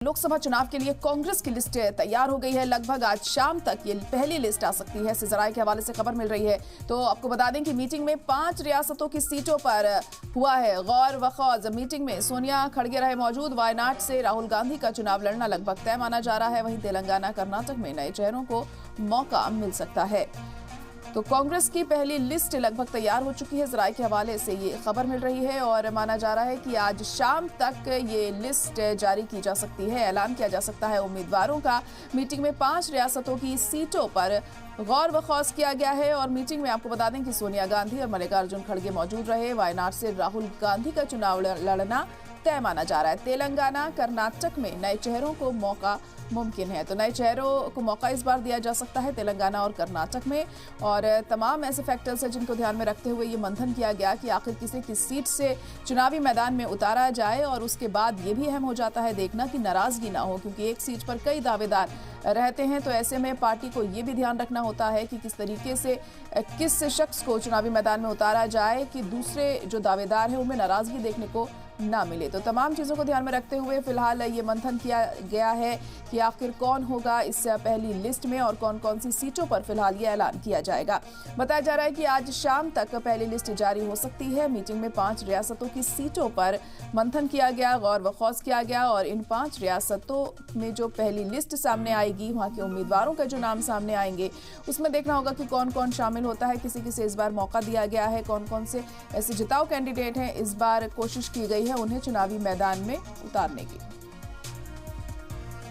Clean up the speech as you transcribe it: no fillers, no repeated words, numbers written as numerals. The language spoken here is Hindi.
लोकसभा चुनाव के लिए कांग्रेस की लिस्ट तैयार हो गई है। लगभग आज शाम तक ये पहली लिस्ट आ सकती है। सिजराय के हवाले से खबर मिल रही है। तो आपको बता दें कि मीटिंग में 5 रियासतों की सीटों पर हुआ है गौर व खौज। मीटिंग में सोनिया खड़गे रहे मौजूद। वायनाड से राहुल गांधी का चुनाव लड़ना लगभग तय माना जा रहा है। वहीं तेलंगाना कर्नाटक में नए चेहरों को मौका मिल सकता है। तो कांग्रेस की पहली लिस्ट लगभग तैयार हो चुकी है। जराये के हवाले से ये खबर मिल रही है और माना जा रहा है कि आज शाम तक ये लिस्ट जारी की जा सकती है। ऐलान किया जा सकता है उम्मीदवारों का। मीटिंग में 5 रियासतों की सीटों पर गौर व खौज किया गया है और मीटिंग में आपको बता दें कि सोनिया गांधी और मल्लिकार्जुन खड़गे मौजूद रहे। वायनाड से राहुल गांधी का चुनाव लड़ना तय माना जा रहा है। तेलंगाना कर्नाटक में नए चेहरों को मौका मुमकिन है। तो नए चेहरों को मौका इस बार दिया जा सकता है तेलंगाना और कर्नाटक में। और तमाम ऐसे फैक्टर्स हैं जिनको ध्यान में रखते हुए ये मंथन किया गया कि आखिर किसी की सीट से चुनावी मैदान में उतारा जाए। और उसके बाद ये भी अहम हो जाता है देखना कि नाराजगी ना हो, क्योंकि एक सीट पर कई दावेदार रहते हैं। तो ऐसे में पार्टी को ये भी ध्यान रखना होता है कि किस तरीके से किस शख्स को चुनावी मैदान में उतारा जाए कि दूसरे जो दावेदार हैं उनमें नाराजगी देखने को ना मिले। तो तमाम चीज़ों को ध्यान में रखते हुए फिलहाल ये मंथन किया गया है कि आखिर कौन होगा इस पहली लिस्ट में और कौन कौन सी सीटों पर फिलहाल ये ऐलान किया जाएगा। बताया जा रहा है कि आज शाम तक पहली लिस्ट जारी हो सकती है। मीटिंग में 5 रियासतों की सीटों पर मंथन किया गया, गौर व खौज किया गया और इन 5 रियासतों में जो पहली लिस्ट सामने आएगी, वहाँ के उम्मीदवारों का जो नाम सामने आएंगे, उसमें देखना होगा कि कौन कौन शामिल होता है। किसी किसे इस बार मौका दिया गया है, कौन कौन से ऐसे जिताऊ कैंडिडेट हैं इस बार कोशिश की गई है उन्हें चुनावी मैदान में उतारने की।